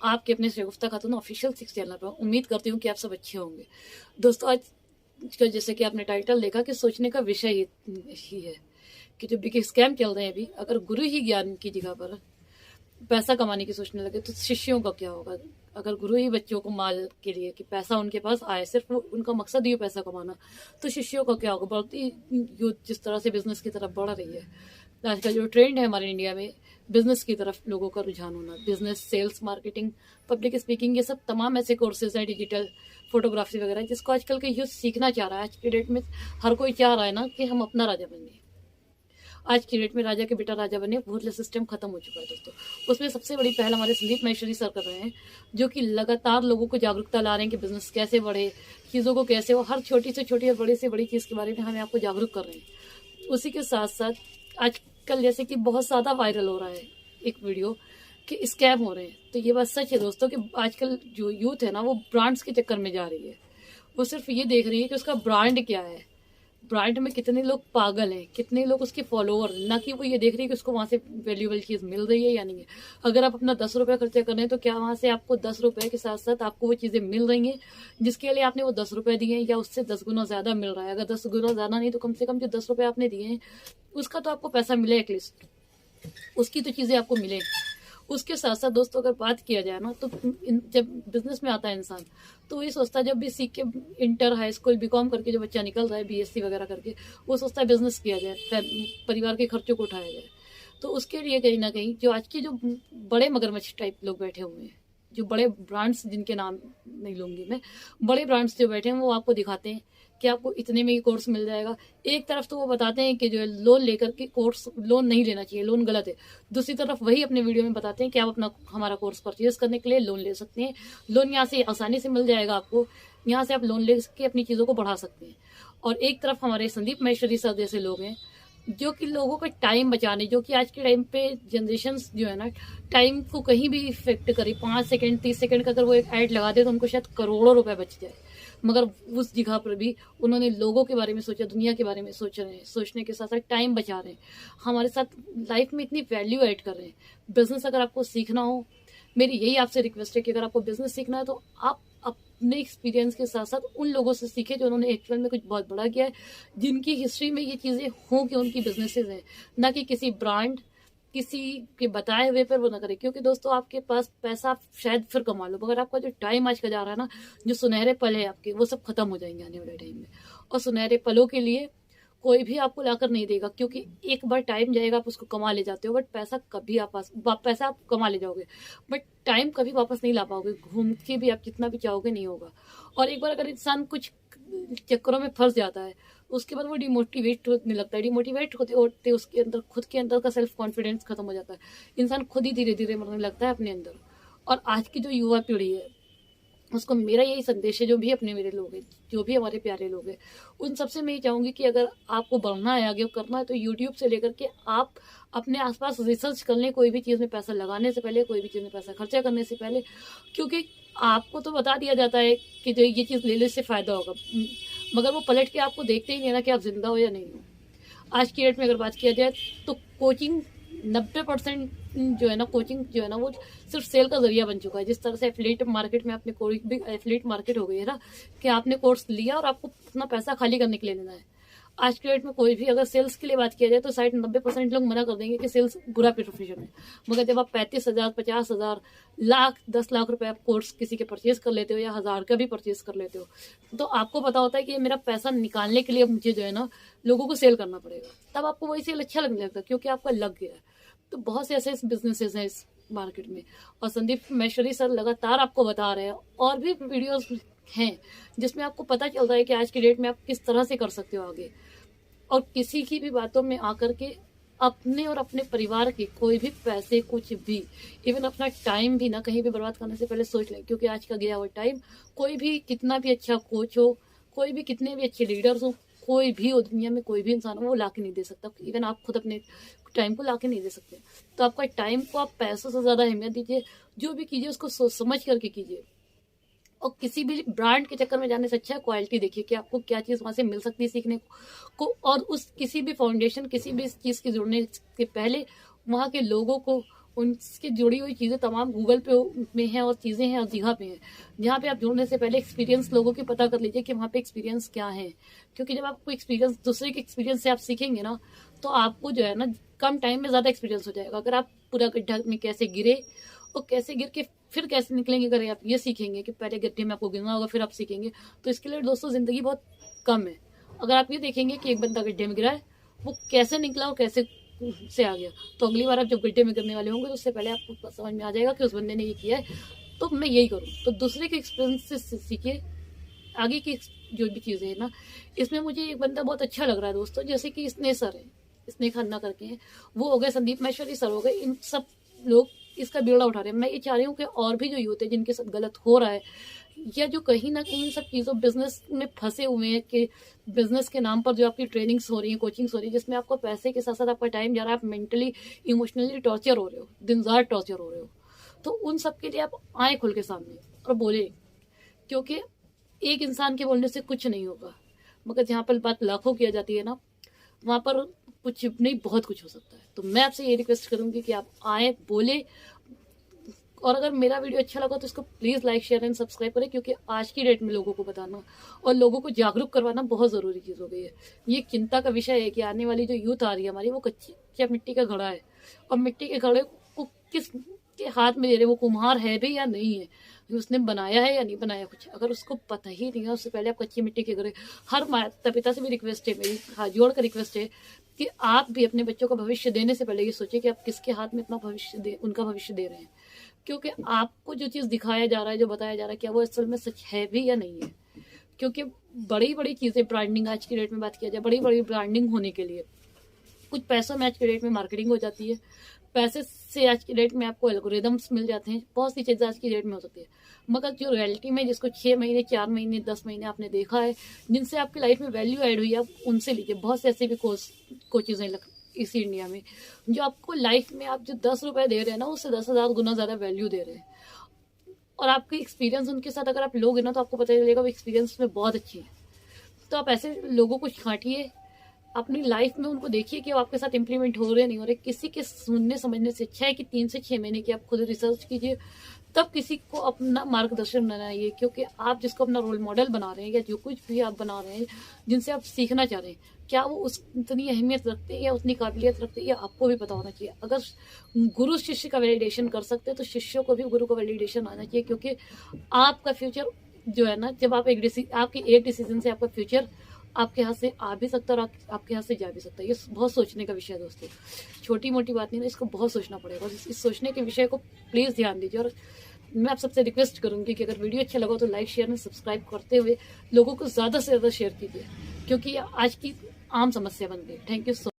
आपके अपने शगुफ्ता खातून official 6 channel पर। उम्मीद करती हूँ कि आप सब अच्छे होंगे। दोस्तों, आज का जैसे कि आपने टाइटल देखा कि सोचने का विषय ही है कि जो बिग स्कैम चल रहे हैं अभी, अगर गुरु ही ज्ञान की जगह पर पैसा कमाने की सोचने लगे तो शिष्यों का क्या होगा। अगर गुरु ही बच्चों को माल के लिए कि पैसा उनके पास आए, सिर्फ उनका मकसद ही पैसा कमाना, तो शिष्यों का क्या होगा। बढ़ती यूथ जिस तरह से बिजनेस की तरफ बढ़ रही है, आज का जो ट्रेंड है हमारे इंडिया में बिजनेस की तरफ लोगों का रुझान होना, business, sales, marketing, public speaking, ये सब तमाम ऐसे कोर्सेज हैं, डिजिटल फोटोग्राफी वगैरह, जिसको आजकल के यूथ सीखना चाह रहा है। आज की डेट में हर कोई चाह रहा है ना कि हम अपना राजा बने। आज की डेट में राजा के बेटा राजा बने, भोसले सिस्टम खत्म हो चुका है दोस्तों। उसमें सबसे बड़ी पहल हमारे संदीप महेश्वरी सर कर रहे हैं, जो कि लगातार लोगों को जागरूकता ला रहे हैं कि बिजनेस कैसे बढ़े, चीज़ों को कैसे हो, हर छोटी से छोटी और बड़ी से बड़ी चीज़ के बारे में हमें आपको जागरूक कर रहे हैं। उसी के साथ साथ आजकल जैसे कि बहुत ज़्यादा वायरल हो रहा है एक वीडियो कि स्कैम हो रहे हैं, तो ये बात सच है दोस्तों कि आजकल जो यूथ है ना वो ब्रांड्स के चक्कर में जा रही है। वो सिर्फ ये देख रही है कि उसका ब्रांड क्या है, ब्रांड में कितने लोग पागल हैं, कितने लोग उसके फॉलोअर, ना कि वो ये देख रही है कि उसको वहाँ से वैल्यूएबल चीज़ मिल रही है या नहीं है। अगर आप अपना 10 रुपये खर्चा कर रहे हैं तो क्या वहाँ से आपको 10 रुपये के साथ साथ आपको वो चीज़ें मिल रही हैं जिसके लिए आपने वो 10 रुपये दिए हैं, या उससे 10 गुना ज़्यादा मिल रहा है। अगर 10 गुना ज़्यादा नहीं तो कम से कम जो 10 रुपये आपने दिए हैं उसका तो आपको पैसा मिले, एटलीस्ट उसकी तो चीज़ें आपको मिले। उसके साथ साथ दोस्तों अगर बात किया जाए ना तो जब बिजनेस में आता है इंसान तो ये सोचता है, जब भी सीख के इंटर, हाई स्कूल, बीकॉम करके जो बच्चा निकल रहा है, बीएससी वगैरह करके, वो सोचता है बिजनेस किया जाए, परिवार के खर्चों को उठाया जाए। तो उसके लिए कहीं ना कहीं जो आज के जो बड़े मगरमच्छ टाइप लोग बैठे हुए हैं, जो बड़े ब्रांड्स, जिनके नाम नहीं लूँगी मैं, बड़े ब्रांड्स जो बैठे हैं वो आपको दिखाते हैं कि आपको इतने में ये कोर्स मिल जाएगा। एक तरफ तो वो बताते हैं कि जो है लोन लेकर के कोर्स, लोन नहीं लेना चाहिए, लोन गलत है। दूसरी तरफ वही अपने वीडियो में बताते हैं कि आप अपना हमारा कोर्स परचेज करने के लिए लोन ले सकते हैं, लोन यहाँ से आसानी से मिल जाएगा आपको, यहाँ से आप लोन ले के अपनी चीज़ों को बढ़ा सकते हैं। और एक तरफ हमारे संदीप महेश्वरी सर जैसे लोग हैं जो कि लोगों का टाइम बचाने, जो कि आज के टाइम पे जनरेशन जो है ना टाइम को कहीं भी इफेक्ट करे, 5 सेकंड 30 सेकंड का अगर वो एक ऐड लगा दे तो उनको शायद करोड़ों रुपए बच जाए। मगर उस जगह पर भी उन्होंने लोगों के बारे में सोचा, दुनिया के बारे में सोच रहे हैं, सोचने के साथ साथ टाइम बचा रहे हैं, हमारे साथ लाइफ में इतनी वैल्यू ऐड कर रहे हैं। बिजनेस अगर आपको सीखना हो, मेरी यही आपसे रिक्वेस्ट है कि अगर आपको बिजनेस सीखना है तो आप अपने एक्सपीरियंस के साथ साथ उन लोगों से सीखें जो उन्होंने एक्चुअल में कुछ बहुत बड़ा किया है, जिनकी हिस्ट्री में ये चीज़ें हों कि उनकी बिजनेसेस हैं, ना कि किसी ब्रांड, किसी के बताए हुए पर वो ना करें। क्योंकि दोस्तों आपके पास पैसा आप शायद फिर कमा लो, मगर आपका जो टाइम आज का जा रहा है ना, जो सुनहरे पल है आपके, वो सब खत्म हो जाएंगे आने वाले टाइम में। और सुनहरे पलों के लिए कोई भी आपको लाकर नहीं देगा, क्योंकि एक बार टाइम जाएगा, आप उसको कमा ले जाते हो, बट पैसा कभी पैसा आप कमा ले जाओगे, बट टाइम कभी वापस नहीं ला पाओगे, घूम के भी आप जितना भी चाहोगे नहीं होगा। और एक बार अगर इंसान कुछ चक्करों में फंस जाता है उसके बाद वो डिमोटिवेट होने लगता है, डिमोटिवेट होते होते उसके अंदर, खुद के अंदर का सेल्फ कॉन्फिडेंस खत्म हो जाता है, इंसान खुद ही धीरे धीरे मरने लगता है अपने अंदर। और आज की जो युवा पीढ़ी है उसको मेरा यही संदेश है, जो भी अपने मेरे लोग हैं, जो भी हमारे प्यारे लोग हैं, उन सबसे मैं ये चाहूँगी कि अगर आपको बढ़ना है, आगे करना है, तो यूट्यूब से लेकर के आप अपने आसपास रिसर्च कर लें, कोई भी चीज़ में पैसा लगाने से पहले, कोई भी चीज़ में पैसा खर्चा करने से पहले। क्योंकि आपको तो बता दिया जाता है कि जो ये चीज़ ले लो इससे फ़ायदा होगा, मगर वो पलट के आपको देखते ही नहीं ना कि आप जिंदा हो या नहीं हो। आज की डेट में अगर बात किया जाए तो कोचिंग 90% जो है ना, कोचिंग जो है ना वो सिर्फ सेल का जरिया बन चुका है। जिस तरह से एफिलिएट मार्केट में आपने, कोई भी एफिलिएट मार्केट हो गई है ना, कि आपने कोर्स लिया और आपको अपना पैसा खाली करने के लिए लेना है। आज के डेट में कोई भी अगर सेल्स के लिए बात किया जाए तो शायद 90% लोग मना कर देंगे कि सेल्स बुरा प्रोफेशन है। मगर जब आप 35,000, 50,000, लाख, 10 लाख रुपए आप कोर्स किसी के परचेज कर लेते हो, या 1000 का भी परचेज कर लेते हो, तो आपको पता होता है कि मेरा पैसा निकालने के लिए मुझे जो है ना लोगों को सेल करना पड़ेगा, तब आपको वही सेल अच्छा लगने लगता है क्योंकि आपका लग गया है। तो बहुत से ऐसे बिजनेसेस हैं इस मार्केट में, और संदीप महेश्वरी सर लगातार आपको बता रहे हैं, और भी वीडियोस हैं जिसमें आपको पता चल रहा है कि आज की डेट में आप किस तरह से कर सकते हो आगे। और किसी की भी बातों में आकर के अपने और अपने परिवार के कोई भी पैसे, कुछ भी, इवन अपना टाइम भी ना कहीं भी बर्बाद करने से पहले सोच लें। क्योंकि आज का गया हुआ टाइम, कोई भी कितना भी अच्छा कोच हो, कोई भी कितने भी अच्छे लीडर्स हो, कोई भी हो दुनिया में, कोई भी इंसान हो, वो ला के नहीं दे सकता। इवन आप खुद अपने टाइम को ला के नहीं दे सकते। तो आपका टाइम को आप पैसों से ज़्यादा अहमियत दीजिए, जो भी कीजिए उसको सोच समझ करके कीजिए। और किसी भी ब्रांड के चक्कर में जाने से अच्छा क्वालिटी देखिए कि आपको क्या चीज़ वहाँ से मिल सकती है सीखने को। और उस किसी भी फाउंडेशन, किसी भी चीज़ के जुड़ने के पहले वहाँ के लोगों को, उनकी जुड़ी हुई चीज़ें तमाम गूगल पे में हैं और चीज़ें हैं और जगह पे हैं, जहाँ पे आप जुड़ने से पहले एक्सपीरियंस लोगों के पता कर लीजिए कि वहाँ पे एक्सपीरियंस क्या है। क्योंकि जब आपको एक्सपीरियंस दूसरे के एक्सपीरियंस से आप सीखेंगे ना, तो आपको जो है ना कम टाइम में ज़्यादा एक्सपीरियंस हो जाएगा। अगर आप पूरा गड्ढा में कैसे गिरे और कैसे गिर के फिर कैसे निकलेंगे, अगर आप ये सीखेंगे कि पहले गड्ढे में आपको गिरना होगा फिर आप सीखेंगे, तो इसके लिए दोस्तों ज़िंदगी बहुत कम है। अगर आप ये देखेंगे कि एक बंदा गड्ढे में गिरा है, वो कैसे निकला और कैसे से आ गया, तो अगली बार आप जब गड्ढे में गिरने वाले होंगे तो उससे पहले आपको समझ में आ जाएगा कि उस बंदे ने ये किया है, तो मैं यही करूँ। तो दूसरे के एक्सपीरियंस से सीखिए आगे की जो भी चीज़ें हैं ना। इसमें मुझे एक बंदा बहुत अच्छा लग रहा है दोस्तों, जैसे कि स्नेह सर है, स्नेह खन्ना करके हैं, वो हो गए, संदीप महेश्वरी सर हो गए, इन सब लोग इसका बीड़ा उठा रहे हैं। मैं ये चाह रही हूँ कि और भी जो यूथ है जिनके साथ गलत हो रहा है, या जो कहीं ना कहीं इन सब चीज़ों बिजनेस में फंसे हुए हैं, कि बिजनेस के नाम पर जो आपकी ट्रेनिंग्स हो रही हैं, कोचिंग्स हो रही है, जिसमें आपको पैसे के साथ साथ आपका टाइम जा रहा है, आप मेंटली इमोशनली टॉर्चर हो रहे हो, दिन रात टॉर्चर हो रहे हो, तो उन सब के लिए आप आए खुल के सामने और बोले। क्योंकि एक इंसान के बोलने से कुछ नहीं होगा, मगर जहाँ पर बात लाखों किया जाती है ना, वहाँ पर कुछ नहीं बहुत कुछ हो सकता है। तो मैं आपसे ये रिक्वेस्ट करूँगी कि आप आए, बोले, और अगर मेरा वीडियो अच्छा लगा तो इसको please like share and subscribe करें, क्योंकि आज की डेट में लोगों को बताना और लोगों को जागरूक करवाना बहुत ज़रूरी चीज़ हो गई है। ये चिंता का विषय है कि आने वाली जो यूथ आ रही है हमारी, वो कच्ची मिट्टी का घड़ा है, और मिट्टी के घड़े को किस के हाथ में दे रहे, वो कुम्हार है भी या नहीं है, उसने बनाया है या नहीं बनाया कुछ, अगर उसको पता ही नहीं है, उससे पहले आप कच्ची मिट्टी के घड़े। हर माता पिता से भी रिक्वेस्ट है, मेरी हाथ जोड़ कर रिक्वेस्ट है कि आप भी अपने बच्चों को भविष्य देने से पहले ये सोचिए कि आप किसके हाथ में इतना भविष्य उनका भविष्य दे रहे हैं। क्योंकि आपको जो चीज़ दिखाया जा रहा है, जो बताया जा रहा है, क्या वो असल में सच है भी या नहीं है। क्योंकि बड़ी बड़ी चीज़ें ब्रांडिंग, आज की डेट में बात किया जाए, बड़ी बड़ी ब्रांडिंग होने के लिए कुछ पैसों में आज की डेट में मार्केटिंग हो जाती है, पैसे से आज की डेट में आपको एल्गोरिदम्स मिल जाते हैं, बहुत सी चीज़ें आज की डेट में हो सकती है। मगर जो रियलिटी में जिसको 6 महीने 4 महीने 10 महीने आपने देखा है, जिनसे आपकी लाइफ में वैल्यू ऐड हुई है, आप उनसे लीजिए। बहुत से ऐसे भी कोचेज़ हैं इसी इंडिया में, जो आपको लाइफ में आप जो 10 रुपये दे रहे हैं ना, उससे 10,000 गुना ज़्यादा वैल्यू दे रहे हैं। और आपके एक्सपीरियंस उनके साथ अगर आप लोगे ना, तो आपको पता चलेगा वो एक्सपीरियंस में बहुत अच्छी है। तो आप ऐसे लोगों को छांटिए, अपनी लाइफ में उनको देखिए कि वो आपके साथ इम्प्लीमेंट हो रहे नहीं हो रहे। किसी के सुनने समझने से अच्छा है कि 3 से 6 महीने की आप खुद रिसर्च कीजिए, तब किसी को अपना मार्गदर्शन बनाइए। क्योंकि आप जिसको अपना रोल मॉडल बना रहे हैं, या जो कुछ भी आप बना रहे हैं, जिनसे आप सीखना चाह रहे हैं, क्या वो उतनी अहमियत रखते हैं या उतनी काबिलियत रखते हैं, या आपको भी पता होना चाहिए। अगर गुरु शिष्य का वैलिडेशन कर सकते हैं, तो शिष्यों को भी गुरु का वैलिडेशन आना चाहिए। क्योंकि आपका फ्यूचर जो है ना, जब आप आपके एक डिसीजन से आपका फ्यूचर आपके हाथ से आ भी सकता है और आपके हाथ से जा भी सकता है। ये बहुत सोचने का विषय है दोस्तों, छोटी मोटी बात नहीं ना, इसको बहुत सोचना पड़ेगा। और इस सोचने के विषय को प्लीज़ ध्यान दीजिए। और मैं आप सबसे रिक्वेस्ट करूंगी कि अगर वीडियो अच्छा लगा तो लाइक शेयर और सब्सक्राइब करते हुए लोगों को ज़्यादा से ज़्यादा शेयर कीजिए, क्योंकि ये आज की आम समस्या बन गई। Thank you so